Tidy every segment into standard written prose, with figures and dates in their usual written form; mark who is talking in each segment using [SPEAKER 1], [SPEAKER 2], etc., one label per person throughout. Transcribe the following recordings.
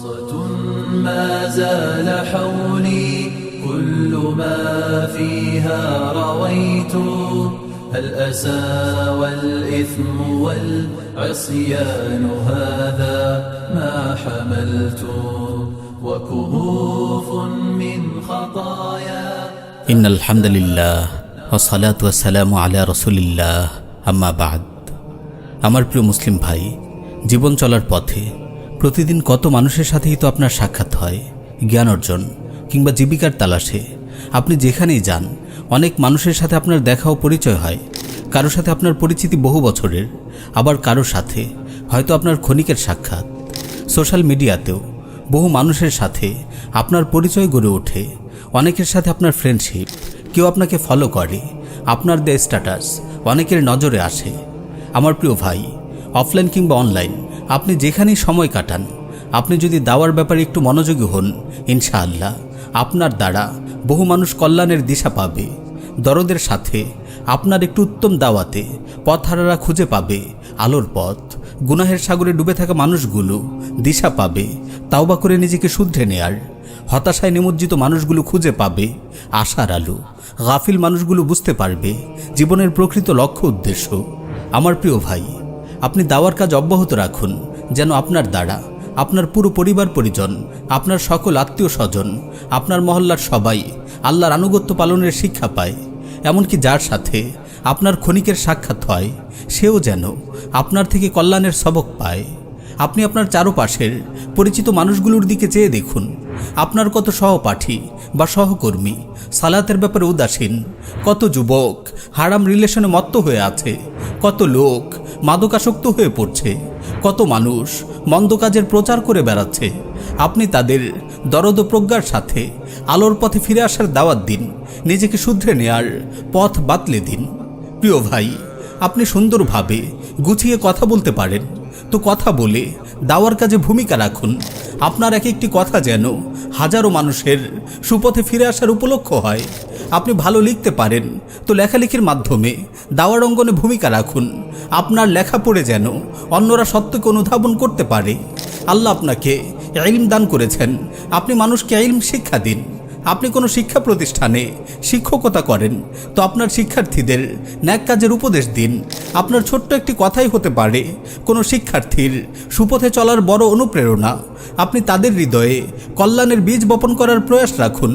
[SPEAKER 1] أسرة ما زال حولي كل ما فيها رويت الأسى والإثم والعصيان هذا ما حملت وكهوف من خطايا
[SPEAKER 2] إن الحمد لله والصلاة والسلام على رسول الله أما بعد। আমার প্রিয় মুসলিম ভাই, জীবন চলার পথে প্রতিদিন কত মানুষের সাথেই তো আপনার সাক্ষাৎ হয়। জ্ঞান অর্জন কিংবা জীবিকার তালাশে আপনি যেখানেই যান, অনেক মানুষের সাথে আপনার দেখা ও পরিচয় হয়। কারো সাথে আপনার পরিচিতি বহু বছরের, আবার কারো সাথে হয়তো আপনার ক্ষণিকের সাক্ষাৎ। সোশ্যাল মিডিয়াতেও বহু মানুষের সাথে আপনার পরিচয় গড়ে ওঠে। অনেকের সাথে আপনার ফ্রেন্ডশিপ, কেউ আপনাকে ফলো করে, আপনার দেয়া স্ট্যাটাস অনেকের নজরে আসে। আমার প্রিয় ভাই, অফলাইন কিংবা অনলাইন আপনি যেখানেই সময় কাটান, আপনি যদি দাওয়ার ব্যাপারে একটু মনোযোগী হন, ইনশাআল্লাহ আপনার দ্বারা বহু মানুষ কল্যাণের দিশা পাবে। দরদের সাথে আপনার একটু উত্তম দাওয়াতে পথহারারা খুঁজে পাবে আলোর পথ। গুনাহের সাগরে ডুবে থাকা মানুষগুলো দিশা পাবে তাওবা করে নিজেকে শুধরে নেয়ার। হতাশায় নিমজ্জিত মানুষগুলো খুঁজে পাবে আশার আলো। গাফিল মানুষগুলো বুঝতে পারবে জীবনের প্রকৃত লক্ষ্য উদ্দেশ্য। আমার প্রিয় ভাই, আপনি দাওয়ার কাজ অব্যাহত রাখুন, যেন আপনার দ্বারা আপনার পুরো পরিবার পরিজন, আপনার সকল আত্মীয় স্বজন, আপনার মহল্লার সবাই আল্লাহর আনুগত্য পালনের শিক্ষা পায়। এমনকি যার সাথে আপনার ক্ষণিকের সাক্ষাৎ হয়, সেও যেন আপনার থেকে কল্যাণের সবক পায়। আপনি আপনার চারপাশের পরিচিত মানুষগুলোর দিকে চেয়ে দেখুন, আপনার কত সহপাঠী বা সহকর্মী সালাতের ব্যাপারে উদাসীন, কত যুবক হারাম রিলেশনে মত্ত হয়ে আছে, কত লোক মাদকাসক্ত হয়ে পড়ছে, কত মানুষ মন্দ কাজের প্রচার করে বেড়াচ্ছে। আপনি তাদের দরদ প্রজ্ঞার সাথে আলোর পথে ফিরে আসার দাওয়াত দিন, নিজেকে শুধরে নেয়ার পথ বাতলে দিন। প্রিয় ভাই, আপনি সুন্দরভাবে গুছিয়ে কথা বলতে পারেন, তো কথা বলে দাওয়ার কাজে ভূমিকা রাখুন। আপনার এক একটি কথা যেন হাজারো মানুষের সুপথে ফিরে আসার উপলক্ষ হয়। আপনি ভালো লিখতে পারেন, তো লেখালেখির মাধ্যমে দাওয়ার অঙ্গনে ভূমিকা রাখুন। আপনার লেখা পড়ে যেন অন্যরা সত্যকে অনুধাবন করতে পারে। আল্লাহ আপনাকে ইলম দান করেছেন, আপনি মানুষকে ইলম শিক্ষা দিন। আপনি কোনো শিক্ষা প্রতিষ্ঠানে শিক্ষকতা করেন, তো আপনার শিক্ষার্থীদের ন্যাক কাজের উপদেশ দিন। আপনার ছোট্ট একটি কথাই হতে পারে কোনো শিক্ষার্থীর সুপথে চলার বড় অনুপ্রেরণা। আপনি তাদের হৃদয়ে কল্যাণের বীজ বপন করার প্রয়াস রাখুন।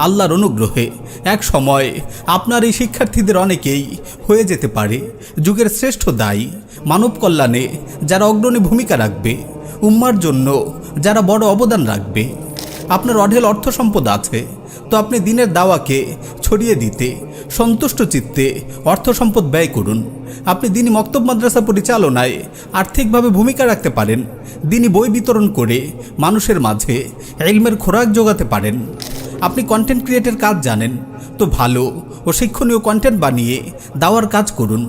[SPEAKER 2] আল্লাহর অনুগ্রহে এক সময় আপনার এই শিক্ষার্থীদের অনেকেই হয়ে যেতে পারে যুগের শ্রেষ্ঠ দায়ী, মানব কল্যাণে যারা অগ্রণী ভূমিকা রাখবে, উম্মার জন্য যারা বড় অবদান রাখবে। আপনার অঢেল অর্থ সম্পদ আছে, তো আপনি দিনের দাওয়াকে ছড়িয়ে দিতে সন্তুষ্ট চিত্তে অর্থ সম্পদ ব্যয় করুন। আপনি দিনী মক্তব মাদ্রাসা পরিচালনায় আর্থিকভাবে ভূমিকা রাখতে পারেন, দিনী বই বিতরণ করে মানুষের মাঝে ইলমের খোরাক যোগাতে পারেন। আপনি কন্টেন্ট ক্রিয়েটের কাজ জানেন, তো ভালো ও শিক্ষণীয় কন্টেন্ট বানিয়ে দাওয়ার কাজ করুন।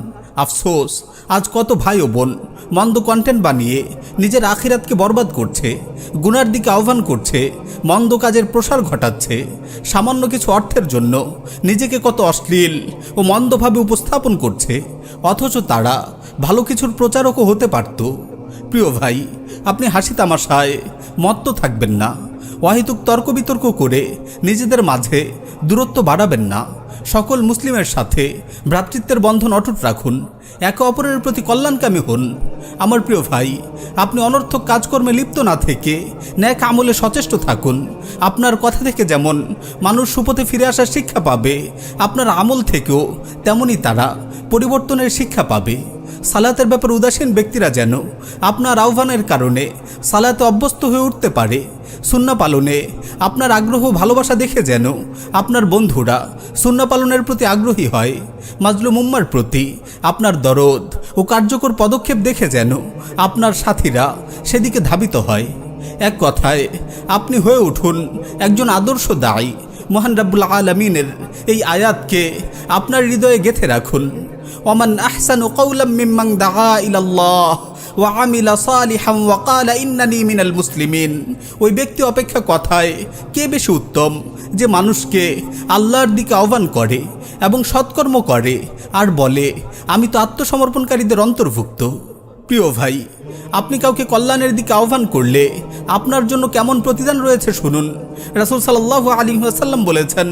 [SPEAKER 2] আফসোস, আজ কত ভাই ও বোন মন্দ কন্টেন্ট বানিয়ে নিজের আখিরাতকে বরবাদ করছে, গুনার দিকে আহ্বান করছে, মন্দ কাজের প্রসার ঘটাচ্ছে। সামান্য কিছু অর্থের জন্য নিজেকে কত অশ্লীল ও মন্দভাবে উপস্থাপন করছে, অথচ তারা ভালো কিছুর প্রচারকও হতে পারত। প্রিয় ভাই, আপনি হাসি তামাশায় মত্ত থাকবেন না, অহেতুক তর্ক বিতর্ক করে নিজেদের মাঝে দূরত্ব বাড়াবেন না। সকল মুসলিমের সাথে ভ্রাতৃত্বের বন্ধন অটুট রাখুন, একে অপরের প্রতি কল্যাণকামী হন। আমার প্রিয় ভাই, আপনি অনর্থক কাজকর্মে লিপ্ত না থেকে ন্যাক আমলে সচেষ্ট থাকুন। আপনার কথা থেকে যেমন মানুষ সুপথে ফিরে আসার শিক্ষা পাবে, আপনার আমল থেকেও তেমনই তারা পরিবর্তনের শিক্ষা পাবে। সালাতের ব্যাপারে উদাসীন ব্যক্তিরা যেন আপনার আহ্বানের কারণে সালাতে অভ্যস্ত হয়ে উঠতে পারে। সুন্নাহ পালনে আপনার আগ্রহ ভালোবাসা দেখে যেন আপনার বন্ধুরা সুন্নাহ পালনের প্রতি আগ্রহী হয়। মাজলুম উম্মার প্রতি আপনার দরদ ও কার্যকর পদক্ষেপ দেখে যেন আপনার সাথীরা সেদিকে ধাবিত হয়। এক কথায় আপনি হয়ে উঠুন একজন আদর্শ দায়ী। মহান রাব্বুল আলামিনের এই আয়াতকে আপনার হৃদয়ে গেঁথে রাখুন। ওমান আহসানু কাওলাম মিম্মান দাআ ইলাল্লাহ ওয়া আমিলা সালিহান ওয়া ক্বালা ইন্নানি মিনাল মুসলিমিন। ওই ব্যক্তি অপেক্ষা কথায় কে বেশি উত্তম, যে মানুষকে আল্লাহর দিকে আহ্বান করে এবং সৎকর্ম করে আর বলে আমি তো আত্মসমর্পণকারীদের অন্তর্ভুক্ত। প্রিয় ভাই, আপনি কাউকে কল্যাণের দিকে আহ্বান করলে আপনার জন্য কেমন প্রতিদান রয়েছে শুনুন। রাসূল সাল্লাল্লাহু আলাইহি ওয়াসাল্লাম বলেছেন,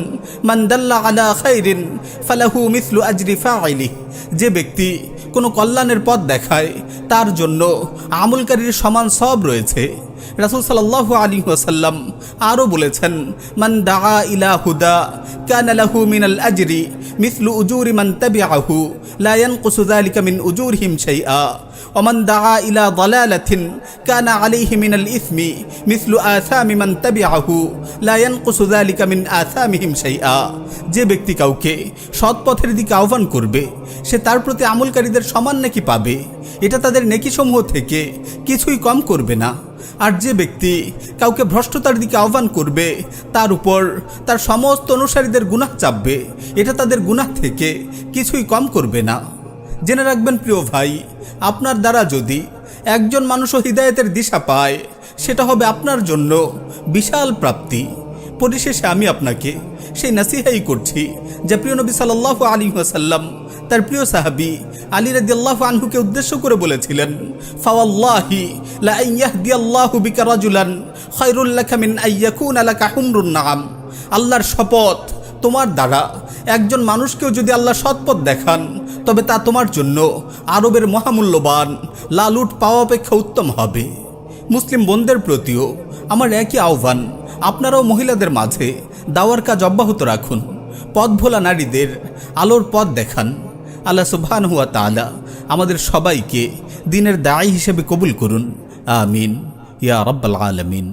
[SPEAKER 2] মান দাল্লা আলা খাইরিন ফালাহু মিসলু আজরি ফাইলিহি, যে ব্যক্তি কোনো কল্যাণের পথ দেখায় তার জন্য আমলকারীর সমান সওয়াব রয়েছে। রাসূল সাল্লাল্লাহু আলাইহি ওয়াসাল্লাম আরও বলেছেন, মান দাআ ইলা হুদা কানা লাহু মিনাল আজরি মিসলু উজুরি মান তাবিআহু লা ইয়ানকুসু যালিকা মিন উজুরিহিম শাইআ ওয়া মান দাআ ইলা দালালাতিন কানা আলাইহি মিনাল ইসমি মিসলু আসামি মান তাবিআহু লা ইয়ানকুসু যালিকা মিন আসামিহিম শাইআ। যে ব্যক্তি কাউকে সৎ পথের দিকে আহ্বান করবে সে তার প্রতি আমলকারীদের সমান নেকি পাবে, এটা তাদের নেকিসমূহ থেকে কিছুই কম করবে না। আর যে ব্যক্তি কাউকে ভ্রষ্টতার দিকে আহ্বান করবে তার উপর তার সমস্ত অনুসারীদের গুনাহ চাপবে, এটা তাদের গুনাহ থেকে কিছুই কম করবে না। জেনে রাখবেন প্রিয় ভাই, আপনার দ্বারা যদি একজন মানুষও হিদায়াতের দিশা পায় সেটা হবে আপনার জন্য বিশাল প্রাপ্তি। পরিশেষে আমি আপনাকে সেই নাসিহাই করছি যে প্রিয় নবী সাল্লাল্লাহু আলাইহি ওয়াসাল্লাম তার প্রিয় সাহাবী আলী রাদিয়াল্লাহু আনহুকে উদ্দেশ্য করে বলেছিলেন, ফাওয়াল্লাহি লা আন ইয়াহদিয়াল্লাহু বিকা রাজুলান খায়রুল লাকা মিন আন ইয়াকুনা লাকা হুমরুন নাআম। আল্লাহর শপথ, তোমার দ্বারা একজন মানুষকেও যদি আল্লাহ সৎপথ দেখান তবে তা তোমার জন্য আরবের মহামূল্যবান লাল উট পাওয়া অপেক্ষা উত্তম হবে। মুসলিম বোনদের প্রতিও আমার একই আহ্বান, আপনারাও মহিলাদের মাঝে দাওয়ার কাজ অব্যাহত রাখুন, পথ ভোলা নারীদের আলোর পথ দেখান। আল্লাহ সুবহানাহু ওয়া তাআলা আমাদের সবাইকে দ্বীনের দায়ী হিসেবে কবুল করুন। আমিন ইয়া রাব্বাল আলামিন।